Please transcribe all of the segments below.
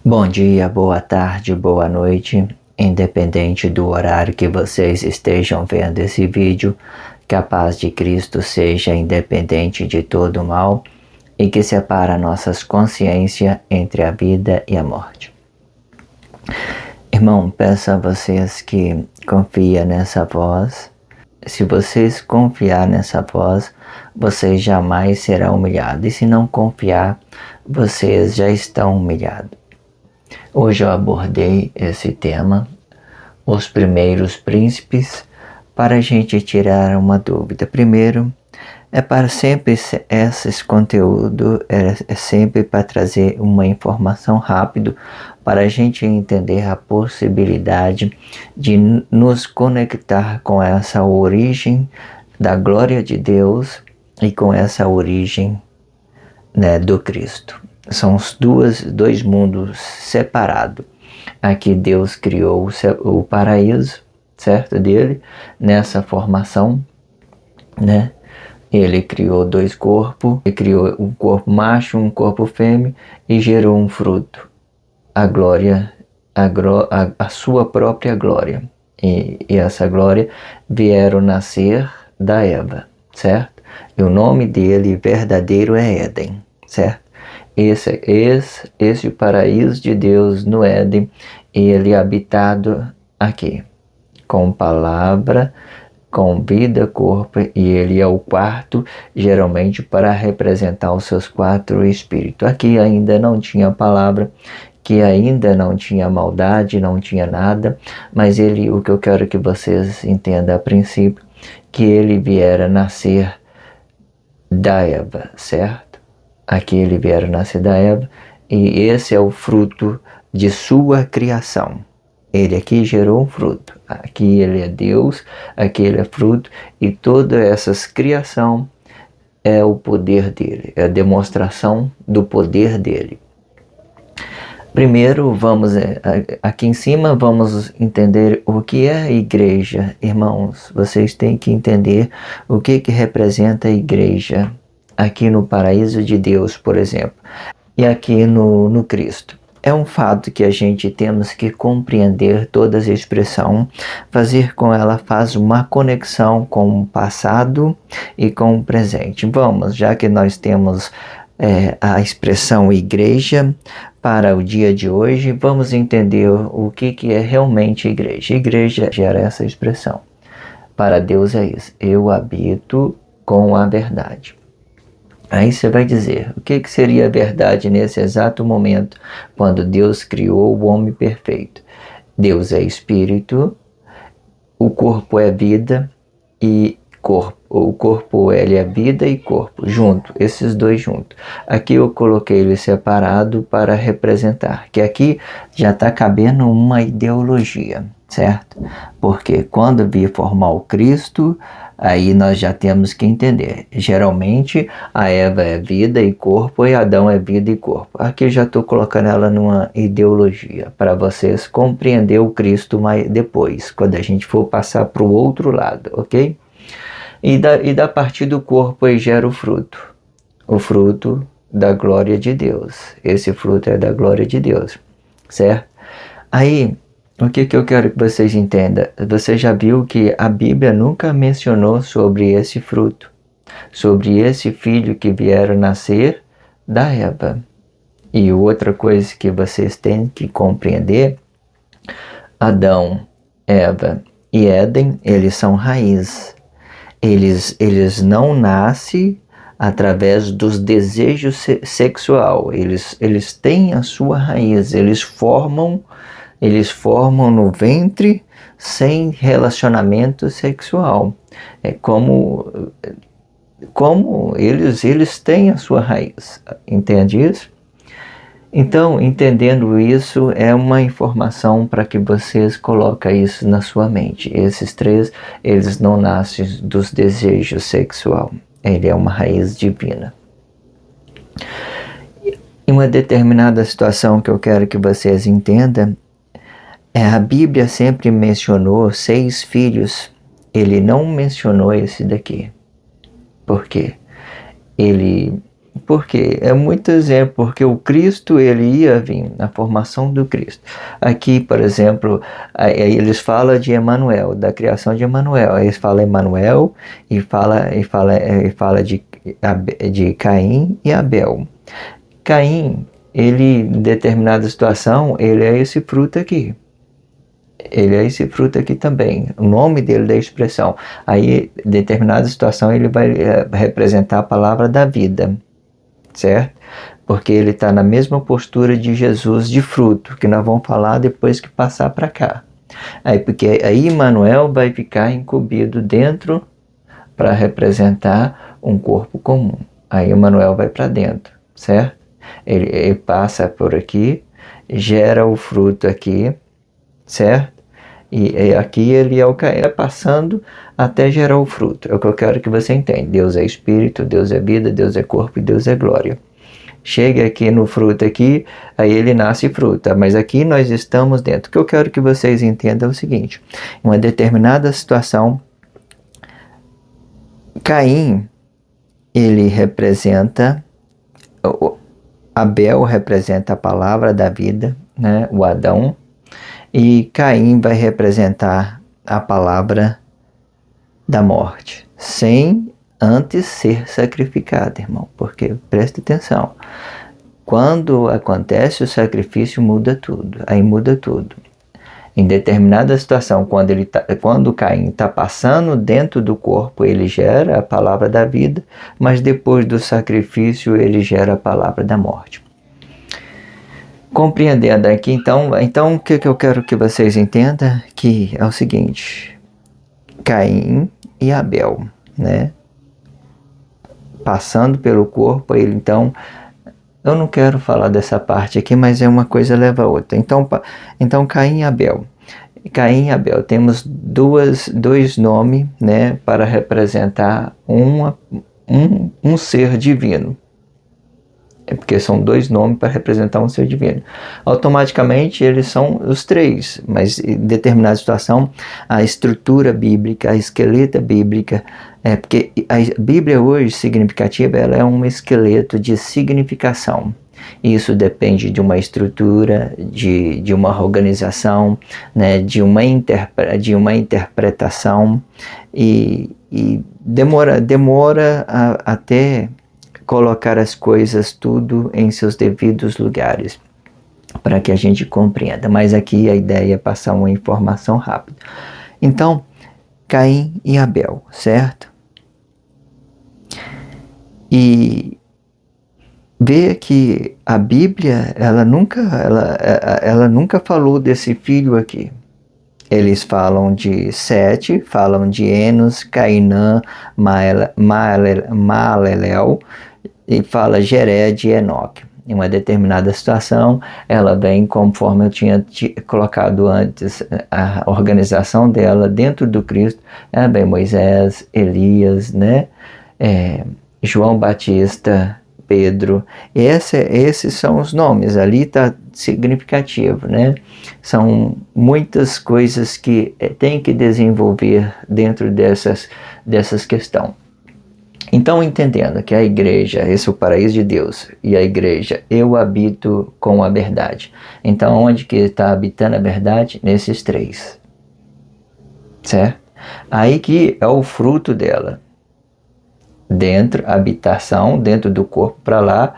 Bom dia, boa tarde, boa noite, independente do horário que vocês estejam vendo esse vídeo, que a paz de Cristo seja independente de todo mal e que separa nossas consciências entre a vida e a morte. Irmão, peço a vocês que confiem nessa voz. Se vocês confiar nessa voz, vocês jamais serão humilhados. E se não confiar, vocês já estão humilhados. Hoje eu abordei esse tema, os primeiros príncipes, para a gente tirar uma dúvida. Primeiro, esse conteúdo é sempre para trazer uma informação rápida para a gente entender a possibilidade de nos conectar com essa origem da glória de Deus e com essa origem, né, do Cristo. São os dois mundos separados. Aqui Deus criou o paraíso, certo, dele, nessa formação, né? Ele criou dois corpos, ele criou um corpo macho, um corpo fêmea e gerou um fruto, a glória, a sua própria glória. E essa glória vieram nascer da Eva, certo? E o nome dele verdadeiro é Éden, certo? Esse paraíso de Deus no Éden, ele é habitado aqui, com palavra, com vida, corpo, e ele é o quarto, geralmente para representar os seus quatro espíritos. Aqui ainda não tinha palavra, que ainda não tinha maldade, não tinha nada, mas o que eu quero que vocês entendam a princípio, que ele viera nascer da Eva, certo? Aqui ele viera nascer da Eva, e esse é o fruto de sua criação. Ele aqui gerou um fruto. Aqui ele é Deus, aqui ele é fruto, e toda essa criação é o poder dele, é a demonstração do poder dele. Primeiro, aqui em cima, vamos entender o que é a igreja. Irmãos, vocês têm que entender o que representa a igreja aqui no paraíso de Deus, por exemplo, e aqui no Cristo. É um fato que a gente temos que compreender toda essa expressão, faz uma conexão com o passado e com o presente. Vamos, já que nós temos a expressão igreja para o dia de hoje, vamos entender o que é realmente igreja. Igreja gera essa expressão. Para Deus é isso, eu habito com a verdade. Aí você vai dizer, o que seria a verdade nesse exato momento, quando Deus criou o homem perfeito? Deus é espírito, o corpo é vida e corpo. O corpo ele é vida e corpo, junto, esses dois juntos. Aqui eu coloquei ele separado para representar, que aqui já está cabendo uma ideologia, certo? Porque quando vir formar o Cristo, aí nós já temos que entender. Geralmente a Eva é vida e corpo e Adão é vida e corpo. Aqui eu já estou colocando ela numa ideologia para vocês compreender o Cristo mais depois, quando a gente for passar para o outro lado, ok? E da partir do corpo aí gera o fruto da glória de Deus. Esse fruto é da glória de Deus, certo? Aí, o que eu quero que vocês entendam? Você já viu que a Bíblia nunca mencionou sobre esse fruto, sobre esse filho que vieram nascer da Eva. E outra coisa que vocês têm que compreender, Adão, Eva e Éden, eles são raiz. Eles não nascem através dos desejos sexual. Eles têm a sua raiz, eles formam no ventre sem relacionamento sexual. É como eles têm a sua raiz. Entende isso? Então, entendendo isso, é uma informação para que vocês coloquem isso na sua mente. Esses três, eles não nascem dos desejos sexual. Ele é uma raiz divina. Em uma determinada situação que eu quero que vocês entendam, a Bíblia sempre mencionou 6 filhos. Ele não mencionou esse daqui. Por quê? Ele Por quê? É muito exemplo, porque o Cristo, ele ia vir na formação do Cristo. Aqui, por exemplo, aí eles falam de Emanuel, da criação de Emanuel. Aí eles falam Emanuel e fala de Caim e Abel. Caim, ele, em determinada situação, ele é esse fruto aqui. Ele é esse fruto aqui também. O nome dele da expressão. Aí, em determinada situação, ele vai representar a palavra da vida. Certo? Porque ele está na mesma postura de Jesus de fruto, que nós vamos falar depois que passar para cá. Porque aí Emmanuel vai ficar incumbido dentro para representar um corpo comum. Aí Emmanuel vai para dentro, certo? Ele passa por aqui, gera o fruto aqui, certo? E aqui ele é o que é passando até gerar o fruto. É o que eu quero que você entenda. Deus é Espírito, Deus é vida, Deus é corpo e Deus é glória. Chega aqui no fruto aqui, aí ele nasce fruta. Mas aqui nós estamos dentro. O que eu quero que vocês entendam é o seguinte. Em uma determinada situação, Caim, ele representa... Abel representa a palavra da vida, né? O Adão. E Caim vai representar a palavra da morte, sem antes ser sacrificado, irmão. Porque, preste atenção, quando acontece o sacrifício, muda tudo. Aí muda tudo. Em determinada situação, quando Caim está passando dentro do corpo, ele gera a palavra da vida, mas depois do sacrifício, ele gera a palavra da morte. Compreendendo aqui, então o que eu quero que vocês entendam, que é o seguinte, Caim e Abel, né? Passando pelo corpo, ele então, eu não quero falar dessa parte aqui, mas é uma coisa leva a outra. Então Caim e Abel. Caim e Abel, temos dois nomes, né, para representar um ser divino. É porque são dois nomes para representar um ser divino. Automaticamente eles são os três, mas em determinada situação a estrutura bíblica, a esqueleta bíblica, porque a Bíblia hoje significativa, ela é um esqueleto de significação. Isso depende de uma estrutura, de uma organização, né, de uma interpretação e demora até colocar as coisas tudo em seus devidos lugares, para que a gente compreenda. Mas aqui a ideia é passar uma informação rápida. Então, Caim e Abel, certo? E vê que a Bíblia, ela nunca falou desse filho aqui. Eles falam de Sete, falam de Enos, Cainã, Maalalel, e fala Jered e Enoque. Em uma determinada situação, ela vem conforme eu tinha colocado antes, a organização dela dentro do Cristo, bem Moisés, Elias, né? João Batista, Pedro. Esses são os nomes, ali está significativo, né? São muitas coisas que tem que desenvolver dentro dessas questões. Então, entendendo que a igreja, esse é o paraíso de Deus, e a igreja, eu habito com a verdade. Então, onde que está habitando a verdade? Nesses três. Certo? Aí que é o fruto dela. Dentro, habitação, dentro do corpo para lá,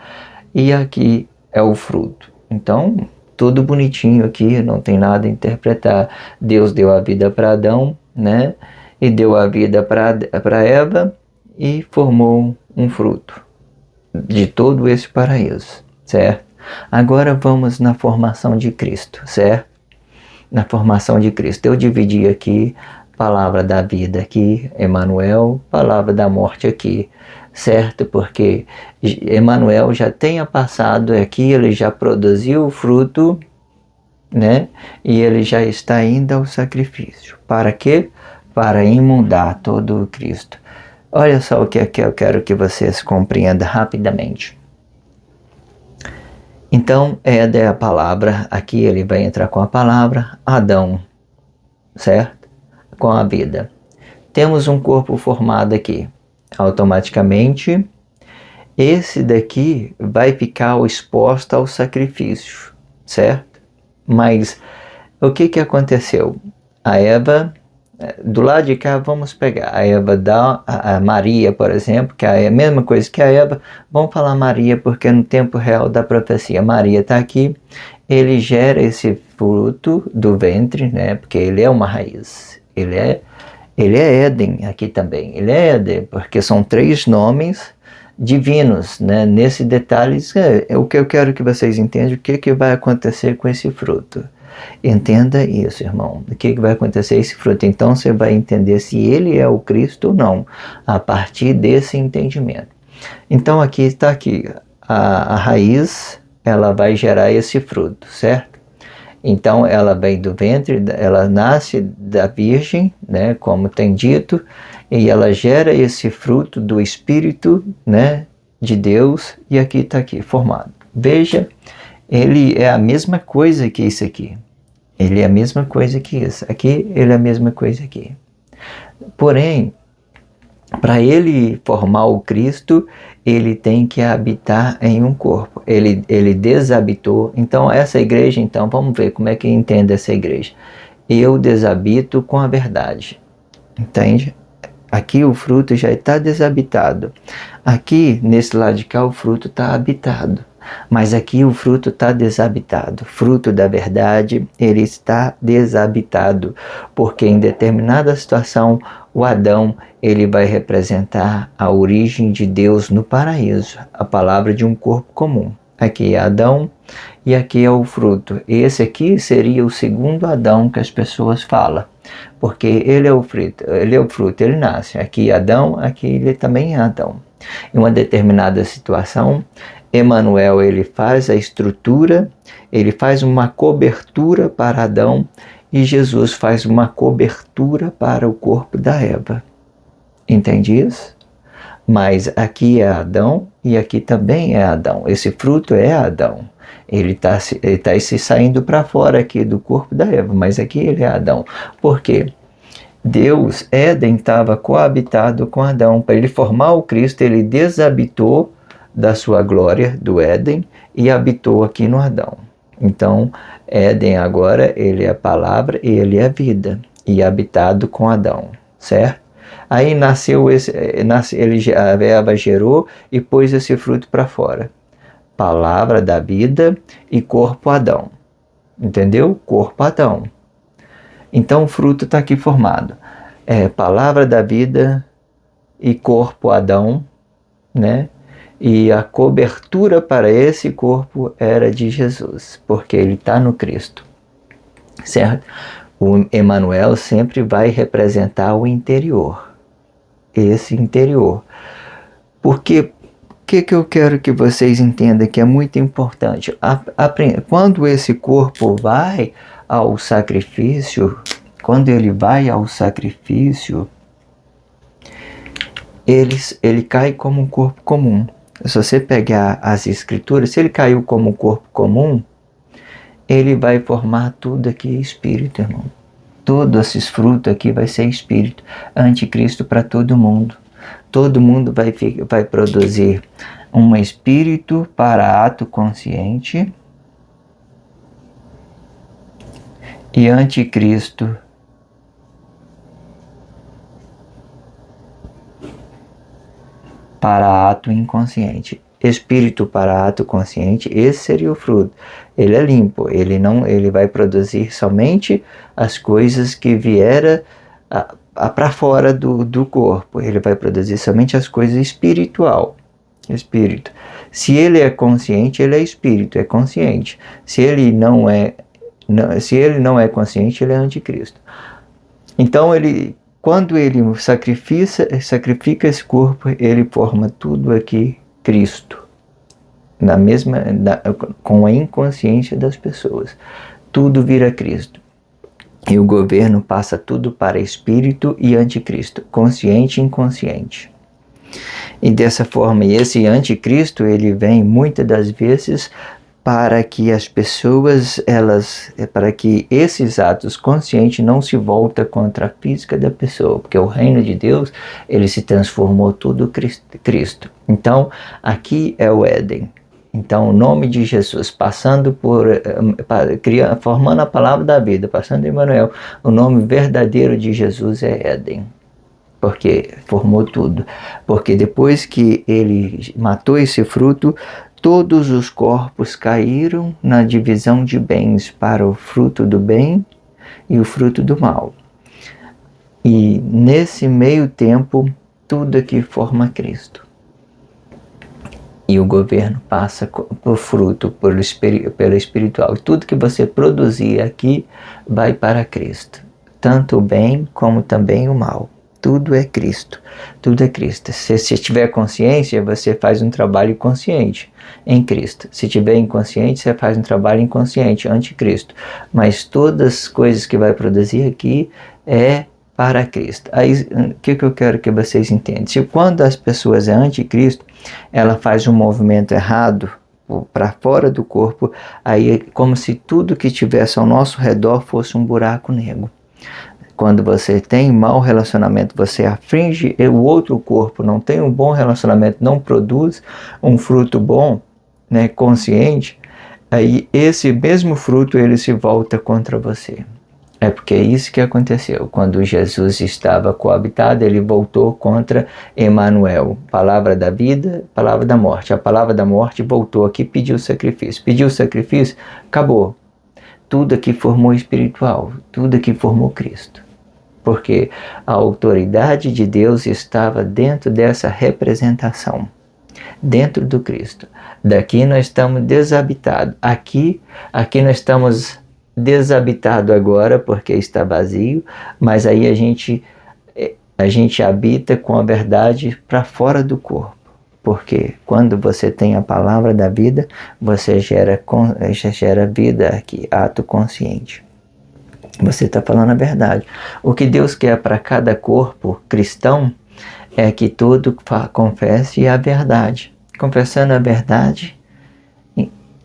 e aqui é o fruto. Então, tudo bonitinho aqui, não tem nada a interpretar. Deus deu a vida para Adão, né? E deu a vida para Eva, e formou um fruto de todo esse paraíso, certo? Agora vamos na formação de Cristo, certo? Na formação de Cristo. Eu dividi aqui, palavra da vida aqui, Emanuel, palavra da morte aqui, certo? Porque Emanuel já tenha passado aqui, ele já produziu o fruto, né? E ele já está indo ao sacrifício. Para quê? Para imundar todo o Cristo. Olha só o que eu quero que vocês compreendam rapidamente. Então, Éder é a palavra, aqui ele vai entrar com a palavra, Adão, certo? Com a vida. Temos um corpo formado aqui. Automaticamente, esse daqui vai ficar exposto ao sacrifício, certo? Mas o que aconteceu? A Eva, do lado de cá, vamos pegar a Eva dá a Maria, por exemplo, que é a mesma coisa que a Eva. Vamos falar Maria porque no tempo real da profecia Maria está aqui. Ele gera esse fruto do ventre, né? Porque ele é uma raiz. Ele é Éden aqui também. Ele é Éden, porque são 3 nomes divinos, né? Nesse detalhes é o que eu quero que vocês entendam, o que vai acontecer com esse fruto. Entenda isso, irmão. O que vai acontecer esse fruto? Então você vai entender se ele é o Cristo ou não, a partir desse entendimento. Então aqui está aqui, a raiz, ela vai gerar esse fruto, certo? Então ela vem do ventre, ela nasce da virgem, né, como tem dito, e ela gera esse fruto do Espírito, né, de Deus, e aqui está aqui, formado. Veja, ele é a mesma coisa que isso aqui. Ele é a mesma coisa que isso. Aqui, ele é a mesma coisa aqui. Porém, para ele formar o Cristo, ele tem que habitar em um corpo. Ele desabitou. Então, essa igreja, então, vamos ver como é que entende essa igreja. Eu desabito com a verdade. Entende? Aqui o fruto já está desabitado. Aqui, nesse lado de cá, o fruto está habitado. Mas aqui o fruto está desabitado. Fruto da verdade, ele está desabitado. Porque em determinada situação, o Adão, ele vai representar a origem de Deus no paraíso. A palavra de um corpo comum. Aqui é Adão e aqui é o fruto. Esse aqui seria o segundo Adão que as pessoas falam. Porque ele é o fruto, ele nasce. Aqui é Adão, aqui ele também é Adão. Em uma determinada situação, Emanuel, ele faz a estrutura, ele faz uma cobertura para Adão e Jesus faz uma cobertura para o corpo da Eva. Entende isso? Mas aqui é Adão e aqui também é Adão. Esse fruto é Adão. Ele está se saindo para fora aqui do corpo da Eva, mas aqui ele é Adão. Por quê? Deus, Éden, estava coabitado com Adão. Para ele formar o Cristo, ele desabitou da sua glória do Éden e habitou aqui no Adão. Então, Éden agora, ele é a palavra e ele é a vida, e habitado com Adão, certo? Aí a Eva gerou e pôs esse fruto para fora. Palavra da vida e corpo Adão. Entendeu? Corpo Adão. Então o fruto está aqui formado. Palavra da vida e corpo Adão, né? E a cobertura para esse corpo era de Jesus, porque ele está no Cristo, certo? O Emanuel sempre vai representar o interior, esse interior. Porque o que eu quero que vocês entendam que é muito importante? Quando esse corpo vai ao sacrifício, ele cai como um corpo comum. Se você pegar as escrituras, se ele caiu como um corpo comum, ele vai formar tudo aqui espírito, irmão. Todos esses frutos aqui vai ser espírito. Anticristo para todo mundo. Todo mundo vai produzir um espírito para ato consciente e anticristo para ato inconsciente. Espírito para ato consciente, esse seria o fruto. Ele é limpo, ele vai produzir somente as coisas que vieram para fora do corpo. Ele vai produzir somente as coisas espiritual. Espírito. Se ele é consciente, ele é espírito, é consciente. Se ele não é consciente, ele é anticristo. Então quando ele sacrifica esse corpo, ele forma tudo aqui Cristo, com a inconsciência das pessoas. Tudo vira Cristo. E o governo passa tudo para espírito e anticristo, consciente e inconsciente. E dessa forma, esse anticristo, ele vem muitas das vezes para que as pessoas, para que esses atos conscientes não se voltem contra a física da pessoa, porque o reino de Deus, ele se transformou tudo Cristo. Então, aqui é o Éden. Então, o nome de Jesus, passando formando a palavra da vida, passando em Emmanuel, o nome verdadeiro de Jesus é Éden. Porque formou tudo. Porque depois que ele matou esse fruto, todos os corpos caíram na divisão de bens para o fruto do bem e o fruto do mal. E nesse meio tempo, tudo aqui forma Cristo. E o governo passa por fruto, pelo espiritual. E tudo que você produzir aqui vai para Cristo. Tanto o bem como também o mal. Tudo é Cristo. Tudo é Cristo. Se você tiver consciência, você faz um trabalho consciente em Cristo. Se tiver inconsciente, você faz um trabalho inconsciente, anticristo. Mas todas as coisas que vai produzir aqui é para Cristo. Aí, o que eu quero que vocês entendam? Se quando as pessoas é anticristo, ela faz um movimento errado para fora do corpo, aí é como se tudo que tivesse ao nosso redor fosse um buraco negro. Quando você tem mau relacionamento, você aflige o outro corpo, não tem um bom relacionamento, não produz um fruto bom, né, consciente, aí esse mesmo fruto ele se volta contra você. É porque é isso que aconteceu. Quando Jesus estava coabitado, ele voltou contra Emmanuel. Palavra da vida, palavra da morte. A palavra da morte voltou aqui, pediu sacrifício. Pediu sacrifício, acabou. Tudo aqui formou espiritual, tudo aqui formou Cristo. Porque a autoridade de Deus estava dentro dessa representação, dentro do Cristo. Daqui nós estamos desabitados. Aqui nós estamos desabitados agora porque está vazio, mas aí a gente habita com a verdade para fora do corpo. Porque quando você tem a palavra da vida, você gera vida aqui, ato consciente. Você está falando a verdade. O que Deus quer para cada corpo cristão é que todo confesse a verdade. Confessando a verdade,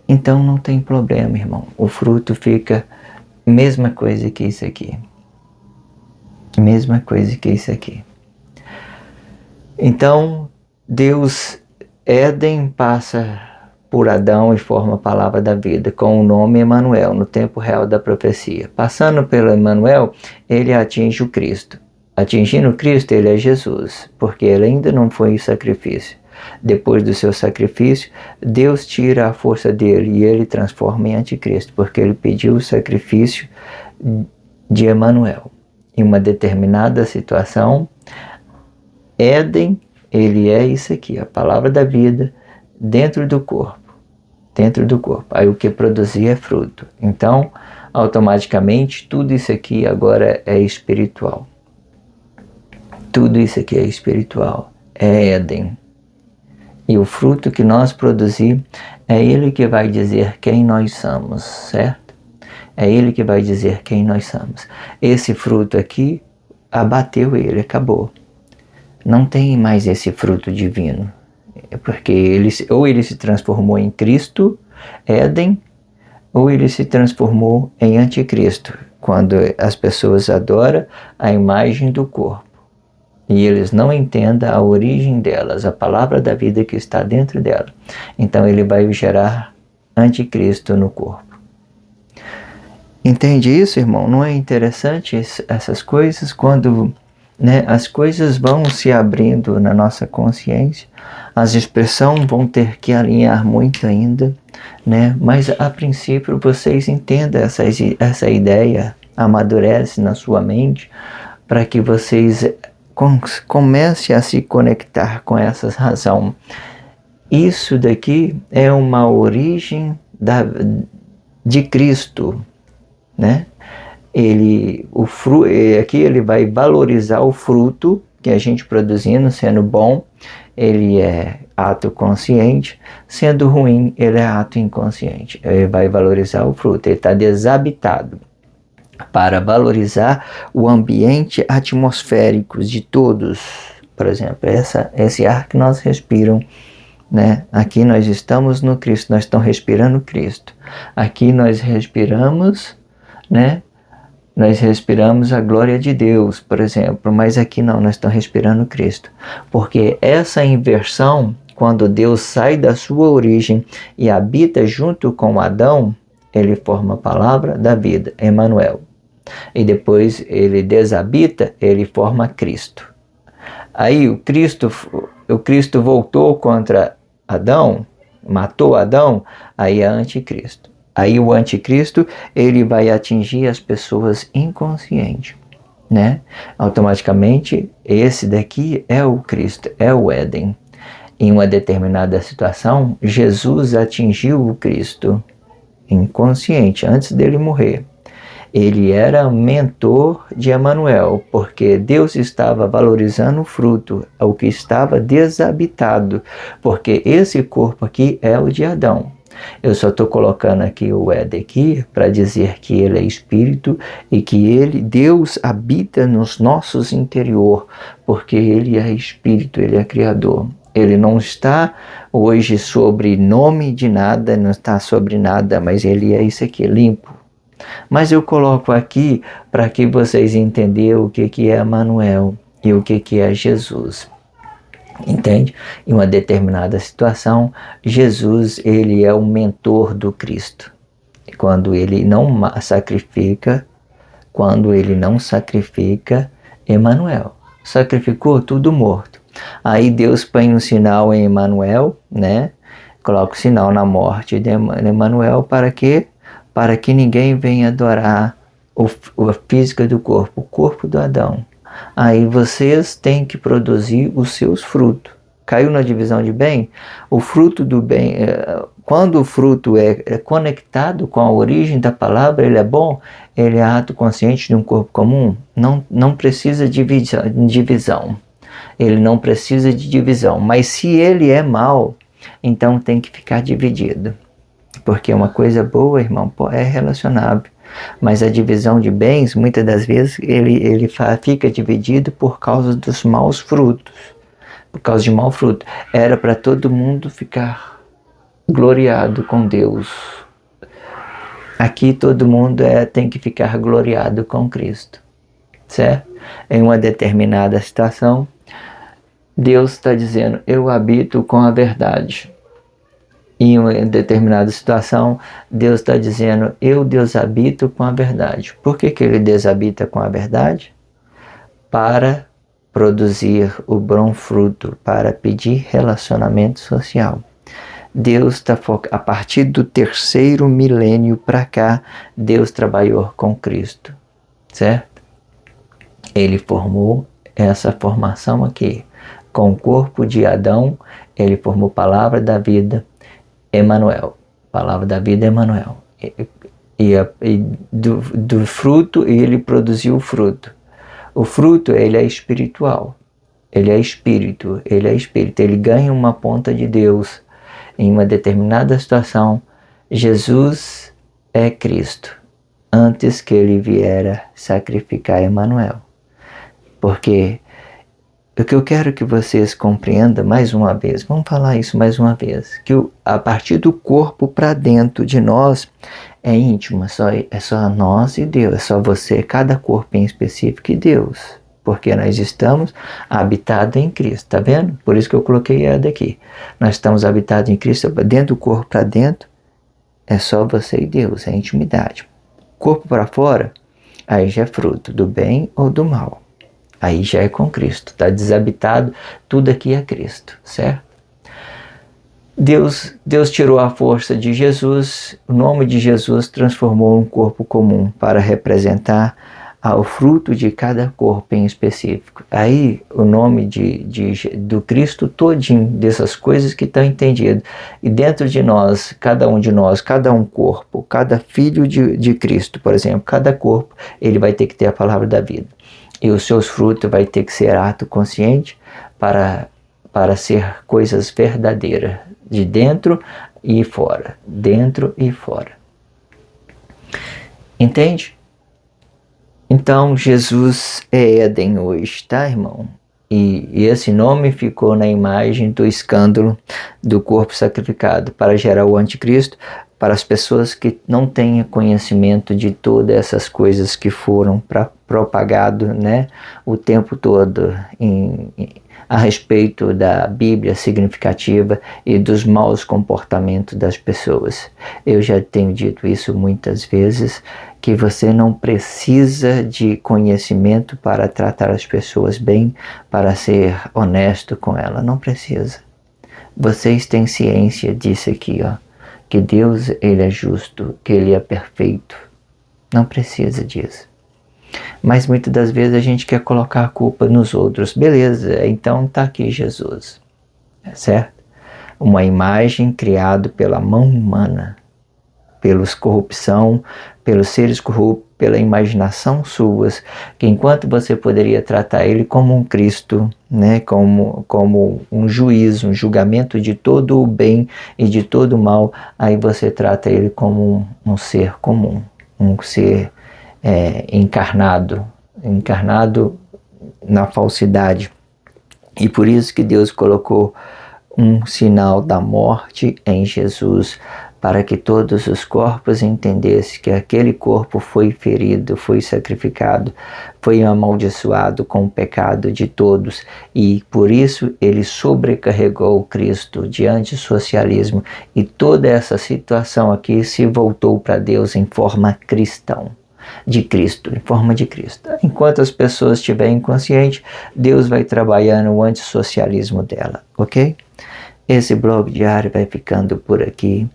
então não tem problema, irmão. O fruto fica mesma coisa que isso aqui. Mesma coisa que isso aqui. Então, Éden passa por Adão e forma a palavra da vida, com o nome Emmanuel, no tempo real da profecia. Passando pelo Emmanuel, ele atinge o Cristo. Atingindo o Cristo, ele é Jesus, porque ele ainda não foi sacrifício. Depois do seu sacrifício, Deus tira a força dele e ele transforma em anticristo, porque ele pediu o sacrifício de Emmanuel. Em uma determinada situação, Éden, ele é isso aqui, a palavra da vida, dentro do corpo. Dentro do corpo. Aí o que produzir é fruto. Então, automaticamente, tudo isso aqui agora é espiritual. Tudo isso aqui é espiritual. É Éden. E o fruto que nós produzimos, é ele que vai dizer quem nós somos, certo? É ele que vai dizer quem nós somos. Esse fruto aqui, abateu ele, acabou. Não tem mais esse fruto divino. Porque ele se transformou em Cristo, Éden, ou ele se transformou em anticristo, quando as pessoas adoram a imagem do corpo. E eles não entendem a origem delas, a palavra da vida que está dentro dela. Então ele vai gerar anticristo no corpo. Entende isso, irmão? Não é interessante essas coisas quando as coisas vão se abrindo na nossa consciência, as expressões vão ter que alinhar muito ainda, mas a princípio vocês entendam essa ideia, amadurece na sua mente, para que vocês comecem a se conectar com essa razão. Isso daqui é uma origem de Cristo, Aqui ele vai valorizar o fruto que a gente produzindo, sendo bom, ele é ato consciente, sendo ruim, ele é ato inconsciente. Ele vai valorizar o fruto, ele está desabitado para valorizar o ambiente atmosférico de todos. Por exemplo, esse ar que nós respiramos, né? Aqui nós estamos no Cristo, nós estamos respirando Cristo. Aqui nós respiramos, né? Nós respiramos a glória de Deus, por exemplo, mas aqui não, nós estamos respirando Cristo. Porque essa inversão, quando Deus sai da sua origem e habita junto com Adão, ele forma a palavra da vida, Emmanuel. E depois ele desabita, ele forma Cristo. Aí o Cristo voltou contra Adão, matou Adão, aí é anticristo. Aí o anticristo, ele vai atingir as pessoas inconscientes, né? Automaticamente, esse daqui é o Cristo, é o Éden. Em uma determinada situação, Jesus atingiu o Cristo inconsciente, antes dele morrer. Ele era mentor de Emmanuel, porque Deus estava valorizando o fruto, o que estava desabitado, porque esse corpo aqui é o de Adão. Eu só estou colocando aqui o Éden aqui para dizer que ele é espírito e que Deus habita nos nossos interior, porque ele é espírito, ele é criador. Ele não está hoje sobre nome de nada, não está sobre nada, mas ele é isso aqui, limpo. Mas eu coloco aqui para que vocês entendam o que é Emmanuel e o que é Jesus. Entende? Em uma determinada situação, Jesus, ele é o mentor do Cristo. Quando ele não sacrifica, Emmanuel. Sacrificou tudo morto. Aí Deus põe um sinal em Emmanuel, né? Coloca o sinal na morte de Emmanuel para quê? Para que ninguém venha adorar a física do corpo, o corpo do Adão. Aí vocês têm que produzir os seus frutos. Caiu na divisão de bem? O fruto do bem, quando o fruto é conectado com a origem da palavra, ele é bom, ele é ato consciente de um corpo comum, não precisa de divisão. Ele não precisa de divisão. Mas se ele é mau, então tem que ficar dividido. Porque uma coisa boa, irmão, é relacionável. Mas a divisão de bens, muitas das vezes, ele fica dividido por causa dos maus frutos. Por causa de mau fruto. Era para todo mundo ficar gloriado com Deus. Aqui todo mundo tem que ficar gloriado com Cristo. Certo? Em uma determinada situação, Deus está dizendo, eu habito com a verdade. Em uma determinada situação, Deus está dizendo, eu desabito com a verdade. Por que ele desabita com a verdade? Para produzir o bom fruto, para pedir relacionamento social. Deus está focado, a partir do 3º milênio para cá, Deus trabalhou com Cristo, certo? Ele formou essa formação aqui. Com o corpo de Adão, ele formou palavra da vida, Emmanuel, palavra da vida, Emmanuel. E do fruto, ele produziu o fruto. O fruto, ele é espiritual. Ele é espírito, ele ganha uma ponta de Deus. Em uma determinada situação, Jesus é Cristo, antes que ele viera sacrificar Emmanuel. Porque o que eu quero que vocês compreendam mais uma vez, vamos falar isso mais uma vez, que a partir do corpo para dentro de nós é íntimo, é só nós e Deus, é só você, cada corpo em específico e Deus, porque nós estamos habitados em Cristo, tá vendo? Por isso que eu coloquei ela daqui. Nós estamos habitados em Cristo, dentro do corpo para dentro, é só você e Deus, é intimidade. Corpo para fora, aí já é fruto do bem ou do mal. Aí já é com Cristo, está desabitado, tudo aqui é Cristo, certo? Deus tirou a força de Jesus, o nome de Jesus transformou um corpo comum para representar o fruto de cada corpo em específico. Aí o nome do Cristo todinho, dessas coisas que estão entendidas. E dentro de nós, cada um corpo, cada filho de Cristo, por exemplo, cada corpo, ele vai ter que ter a palavra da vida. E os seus frutos vai ter que ser ato consciente para ser coisas verdadeiras, de dentro e fora, dentro e fora. Entende? Então Jesus é Éden hoje, tá, irmão? E esse nome ficou na imagem do escândalo do corpo sacrificado para gerar o anticristo, para as pessoas que não têm conhecimento de todas essas coisas que foram propagado, né, o tempo todo a respeito da Bíblia significativa e dos maus comportamentos das pessoas. Eu já tenho dito isso muitas vezes, que você não precisa de conhecimento para tratar as pessoas bem, para ser honesto com elas. Não precisa. Vocês têm ciência disso aqui, ó, que Deus, Ele é justo, que Ele é perfeito. Não precisa disso. Mas muitas das vezes a gente quer colocar a culpa nos outros. Beleza, então está aqui Jesus, certo? Uma imagem criada pela mão humana, pelos corrupção, pelos seres corruptos, pela imaginação suas, que enquanto você poderia tratar ele como um Cristo, né, como um juiz, um julgamento de todo o bem e de todo o mal, aí você trata ele como um ser comum, um ser encarnado na falsidade. E por isso que Deus colocou um sinal da morte em Jesus, para que todos os corpos entendessem que aquele corpo foi ferido, foi sacrificado, foi amaldiçoado com o pecado de todos, e por isso ele sobrecarregou Cristo diante do socialismo, e toda essa situação aqui se voltou para Deus em forma cristã. De Cristo, em forma de Cristo. Enquanto as pessoas estiverem inconscientes, Deus vai trabalhando o antissocialismo dela, ok? Esse blog diário vai ficando por aqui.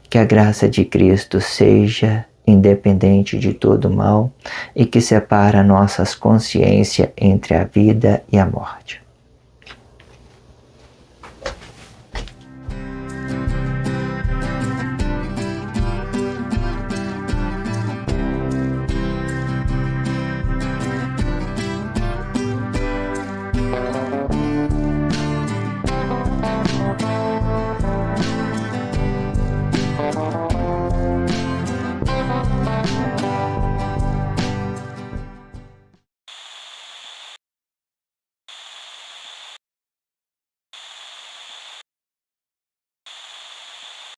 Que a graça de Cristo seja independente de todo mal e que separa nossas consciências entre a vida e a morte.